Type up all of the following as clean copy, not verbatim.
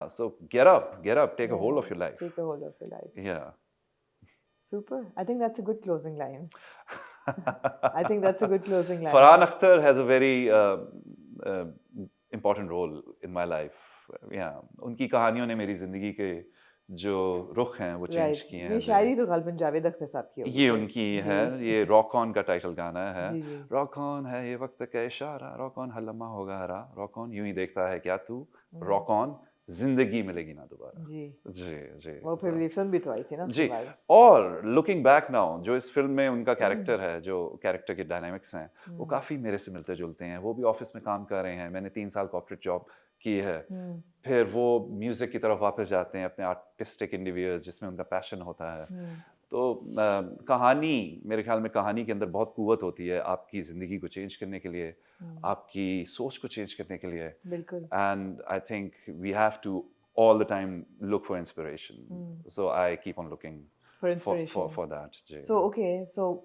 So get up, take a hold of your life. Take a hold of your life. Yeah. Super. I think that's a good closing line. I think that's a good closing line. Farhan Akhtar has a very important role in my life. Yeah. उनकी कहानियों ने मेरी जिंदगी के जो रुख हैं वो चेंज किए हैं. ये शायरी तो गालिबन जावेद अख्तर साहब की होगी. ये उनकी है. ये रॉक ऑन का टाइटल गाना है. जी जी. रॉक ऑन है ये वक्त का इशारा, रॉक ऑन हर लम्हा होगा हरा, रॉक ऑन यूं ही देखता है क्या तू, रॉक ऑन जिंदगी मिलेगी ना दोबारा. जी जी जी. वो फिर ये फिल्म भी तो आई थी ना. जी. और लुकिंग बैक नाउ जो इस फिल्म में उनका कैरेक्टर है, जो कैरेक्टर के डायनामिक्स हैं वो काफ़ी मेरे से मिलते जुलते हैं. वो भी ऑफिस में काम कर रहे हैं, मैंने 3 साल कॉर्पोरेट जॉब की है. फिर वो म्यूज़िक की तरफ वापस जाते हैं, अपने आर्टिस्टिक इंडिविजुअल जिसमें उनका पैशन होता है. तो कहानी, मेरे ख्याल में कहानी के अंदर बहुत कुव्वत होती है आपकी ज़िंदगी को चेंज करने के लिए, आपकी सोच को चेंज करने के लिए. बिल्कुल. And I think we have to all the time look for inspiration. So I keep on looking for inspiration for that. So okay, so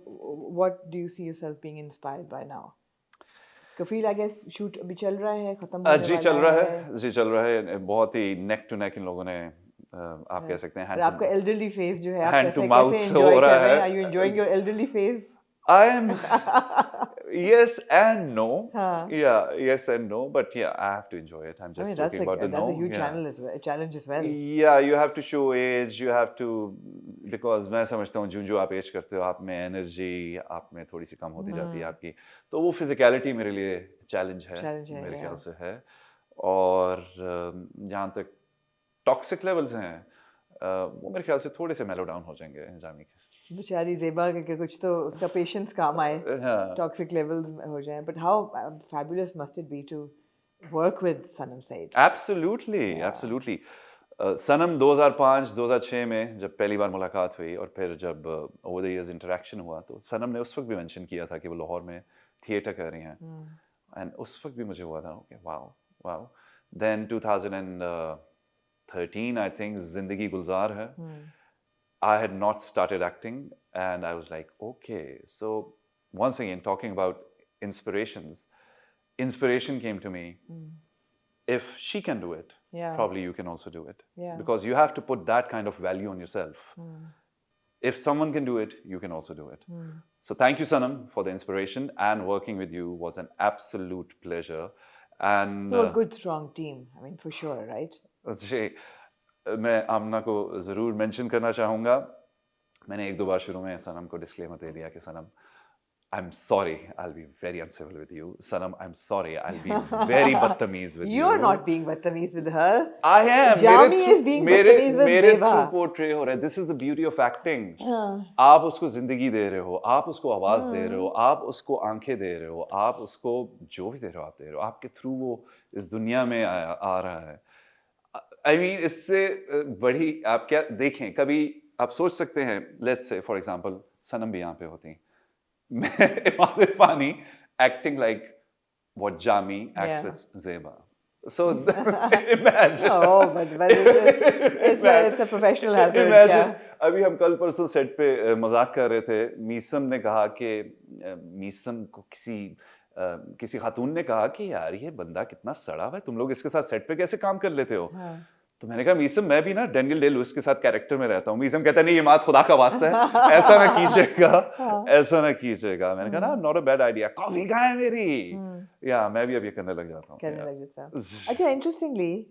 what do you see yourself being inspired by now? Kafeel I guess shoot अभी चल रहा है, खत्म होने वाला है. जी चल रहा है. बहुत ही neck to neck इन लोगों ने आप कह सकते हैं. आपका elderly phase जो है, आप hand to mouth हो रहा है. Are you enjoying your elderly phase? I am. Yes and no. Yeah, yes and no, but yeah, I have to enjoy it. I'm just talking about the no. That's a huge challenge as well. Yeah, you have to show age. You have to, because मैं समझता हूँ जो आप as करते हो, आप में energy आप में थोड़ी सी कम होती जाती है आपकी. तो वो फिजिकलिटी मेरे लिए चैलेंज है, मेरे ख्याल से है. और जहाँ तक टॉक्सिक लेवल्स हैं वो मेरे ख्याल से थोड़े से मेलो डाउन हो जाएंगे जामी के. बेचारी ज़ेबा के कुछ तो उसका पेशेंस काम आए, टॉक्सिक लेवल्स हो जाए. But how fabulous must it be to work with Sanam Saeed. Absolutely. Sanam 2005-2006 में जब पहली बार मुलाकात हुई और फिर जब ओवर द इयर्स इंटरेक्शन हुआ, तो सनम ने उस वक्त भी मेंशन किया था कि वो लाहौर में थिएटर कर रही हैं. एंड उस वक्त भी मुझे हुआ था okay wow. Then 2013 I think Zindagi Gulzar है. I had not started acting and I was like, okay. So once again, talking about inspiration came to me. If she can do it, probably you can also do it. Because you have to put that kind of value on yourself. If someone can do it, you can also do it. So thank you, Sanam, for the inspiration, and working with you was an absolute pleasure. And so a good, strong team. I mean, for sure, right? मैं आमना को ज़रूर mention करना चाहूँगा. मैंने 1-2 बार शुरू में सनम को disclaimer दे दिया कि सनम, I'm sorry, I'll be very uncivil with you. Sanam, I'm sorry, I'll be very बदतमीज with you. You're not being बदतमीज with her. I am. Jami is being बदतमीज with मेरे Zeba. थ्रू पोर्ट्रे हो रहा है. This is the beauty of acting. आप उसको जिंदगी दे रहे हो, आप उसको आवाज दे रहे हो, आप उसको आंखें दे रहे हो, आप उसको जो भी दे रहे हो आप दे रहे हो. आपके थ्रू वो इस दुनिया में आ रहा है. I mean, इससे बड़ी आप क्या देखें. कभी आप सोच सकते हैं, let's say for example, सनम भी यहाँ पे होती, मैं Imad इरफानी acting like what Jami acts with Zeba. So imagine. Oh, but it's a professional hazard. Imagine. अभी हम कल परसों सेट पे मजाक कर रहे थे. मीसम ने कहा कि मीसम को किसी खातून ने कहा कि यार ये बंदा कितना सड़ा हुआ है, तुम लोग इसके साथ सेट पे कैसे काम कर लेते हो. तो मैंने कहा मीसम मैं भी ना डेनियल डे लुइस के साथ कैरेक्टर में रहता हूँ. मीसम कहता नहीं ये मात खुदा का वास्ता है, ऐसा ना कीजिएगा. मैंने कहा ना not a bad idea. Coffee कहाँ है मेरी. या मैं भी अब ये करने लग जाता हूँ. अच्छा, इंटरेस्टिंगली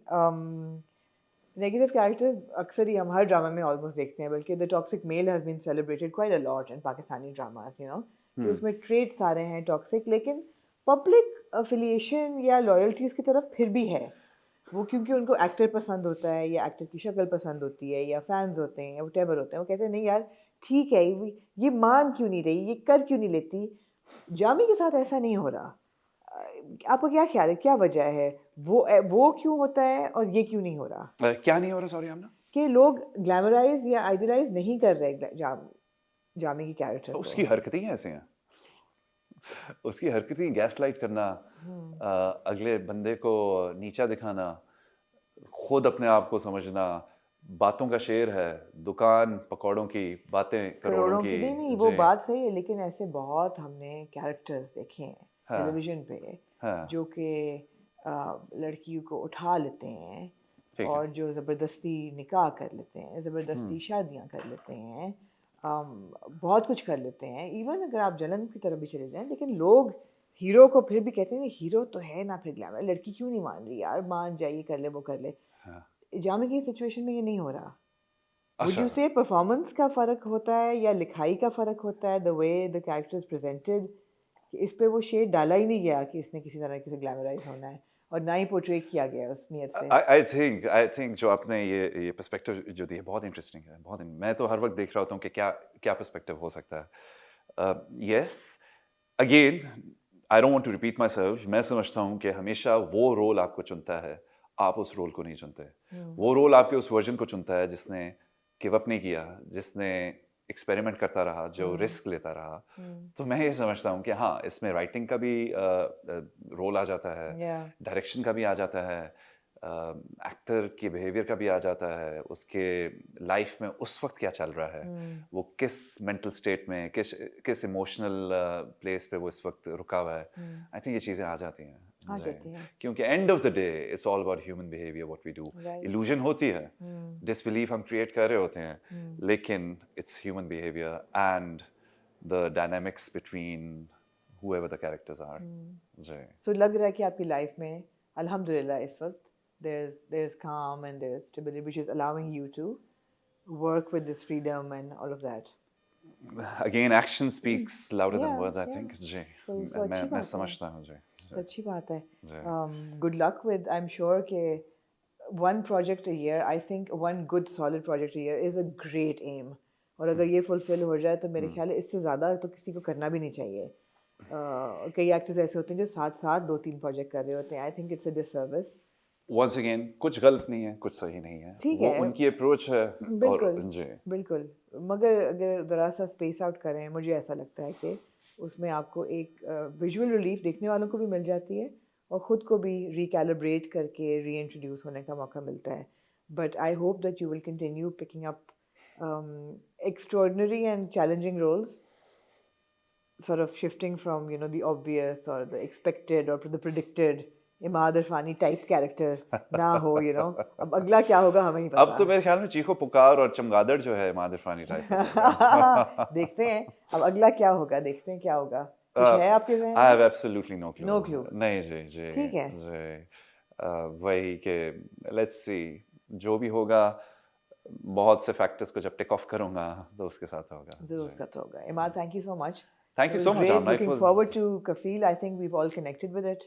नेगेटिव कैरेक्टर्स अक्सर ही हम हर ड्रामा में ऑलमोस्ट देखते हैं, बल्कि the toxic male has been celebrated quite a lot in Pakistani dramas, you know. उसमें ट्रेट्स सारे हैं टॉक्सिक, लेकिन पब्लिक अफिलिएशन या लॉयल्टीज की तरफ फिर भी है वो, क्योंकि उनको एक्टर पसंद होता है या एक्टर की शक्ल पसंद होती है या फैंस होते हैं या व्हाटएवर होते हैं. वो कहते हैं नहीं यार ठीक है, ये मान क्यों नहीं रही, ये कर क्यों नहीं लेती. जामी के साथ ऐसा नहीं हो रहा. आपको क्या ख्याल है, क्या वजह है, वो क्यों होता है और ये क्यों नहीं हो रहा. क्या नहीं हो रहा, सॉरी आमना. कि लोग ग्लैमराइज या आइडियलाइज नहीं कर रहे जामी की कैरेक्टर. उसकी हरकतें ही ऐसे हैं. उसकी हरकतें गैसलाइट करना, अगले बंदे को नीचा दिखाना, खुद अपने आप को समझना, बातों का शेर है, दुकान पकौड़ों की, बातें करोड़ों की. नहीं वो बात सही है, लेकिन ऐसे बहुत हमने कैरेक्टर्स देखे हैं टेलीविजन पे जो कि लड़कियों को उठा लेते हैं, ठीक है। और जो ज़बरदस्ती निकाह कर लेते हैं, ज़बरदस्ती शादियाँ कर लेते हैं, बहुत कुछ कर लेते हैं। इवन अगर आप जलन की तरफ भी चले जाएं, लेकिन लोग हीरो को फिर भी कहते हैं हीरो तो है ना, फिर ग्लैमर, लड़की क्यों नहीं मान रही यार, मान जाइए, कर ले वो कर ले। हाँ। जामे की सिचुएशन में ये नहीं हो रहा। वुड अच्छा, यू से परफॉर्मेंस का फ़र्क होता है या लिखाई का फ़र्क होता है, the way the character is presented, कि इस पे वो शेड डाला ही नहीं गया कि इसने किसी तरह से ग्लैमराइज होना है, और ना ही पोर्ट्रे किया गया उस नियत से। आई थिंक जो आपने ये पर्सपेक्टिव जो दी है बहुत इंटरेस्टिंग है, बहुत मैं तो हर वक्त देख रहा होता हूँ कि क्या क्या पर्सपेक्टिव हो सकता है। Yes, again I don't want to repeat myself, मैं समझता हूँ कि हमेशा वो रोल आपको चुनता है, आप उस रोल को नहीं चुनते। वो रोल आपके उस वर्जन को चुनता है जिसने गिव अप नहीं किया, जिसने एक्सपेरिमेंट करता रहा, जो रिस्क लेता रहा। तो मैं ये समझता हूँ कि हाँ, इसमें राइटिंग का भी रोल आ जाता है, Yeah. डायरेक्शन का भी आ जाता है, एक्टर के बिहेवियर का भी आ जाता है, उसके लाइफ में उस वक्त क्या चल रहा है, वो किस मेंटल स्टेट में, किस इमोशनल प्लेस पे वो इस वक्त रुका हुआ है। आई थिंक ये चीज़ें आ जाती हैं आ जी। जाती हैं। क्योंकि end of the day it's all about human behaviour, what we do. Right. Illusion होती है, डिसबिलीफ हम क्रिएट कर रहे होते हैं, लेकिन it's human behaviour and the dynamics between whoever the characters are जी। So लग रहा है कि आपकी लाइफ में अल्हम्दुलिल्लाह इस वक्त there's calm and there's stability which is allowing you to work with this freedom and all of that. Again, action speaks louder than Yeah, words, I yeah. think ji. So अच्छी मैं बात है। समझता हूँ जी। So अच्छी बात है। जी। Good luck with, I'm sure कि one project a year, I think one good solid project a year is a great aim. और अगर ये फुलफिल हो जाए तो मेरे ख्याल है इससे ज़्यादा तो किसी को करना भी नहीं चाहिए। कई एक्टर्स ऐसे होते हैं जो साथ साथ 2-3 प्रोजेक्ट कर रहे होते हैं। I think it's a disservice. Once again, कुछ गलत नहीं है, कुछ सही नहीं है, ठीक वो है। उनकी अप्रोच है। और बिल्कुल जी बिल्कुल, मगर अगर ज़रा सा स्पेस आउट करें, मुझे ऐसा लगता है कि उसमें आपको एक विजुअल रिलीफ देखने वालों को भी मिल जाती है और ख़ुद को भी रिकैलिब्रेट करके रीइंट्रोड्यूस होने का मौका मिलता है। But I hope that you will continue picking up extraordinary and challenging roles, sort of shifting from the obvious or the expected or the predicted Imad इरफानी type character ना हो। अब अगला क्या होगा हमें ही पता। अब तो मेरे ख्याल में चीखो पुकार और चमगादड़ जो है इमाद इरफानी टाइप देखते हैं अब अगला क्या होगा, देखते हैं क्या होगा। कुछ है आपके ज़हन आई हैव में? Absolutely no clue. No clue. नहीं जी जी ठीक है। जी वही के लेट्स सी, जो भी होगा बहुत से फैक्टर्स को जब टेक ऑफ करूंगा तो उसके साथ होगा। ज़रूर उसका तो होगा। Imad, thank you so much. Thank you so much Aamna, it looking was forward to Kafeel. I think we all connected with it,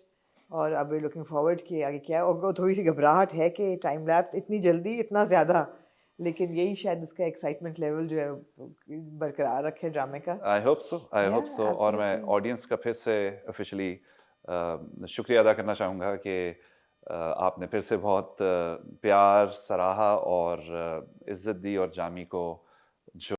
और अब वी लुकिंग फॉरवर्ड कि आगे क्या है। और थोड़ी सी घबराहट है कि टाइम लैप्स इतनी जल्दी इतना ज़्यादा, लेकिन यही शायद उसका एक्साइटमेंट लेवल जो है बरकरार रखे ड्रामे का। I hope so, I hope so. और मैं absolutely. ऑडियंस का फिर से ऑफिशियली शुक्रिया अदा करना चाहूँगा कि आपने फिर से बहुत प्यार, सराहा और इज़्ज़त दी और जामी को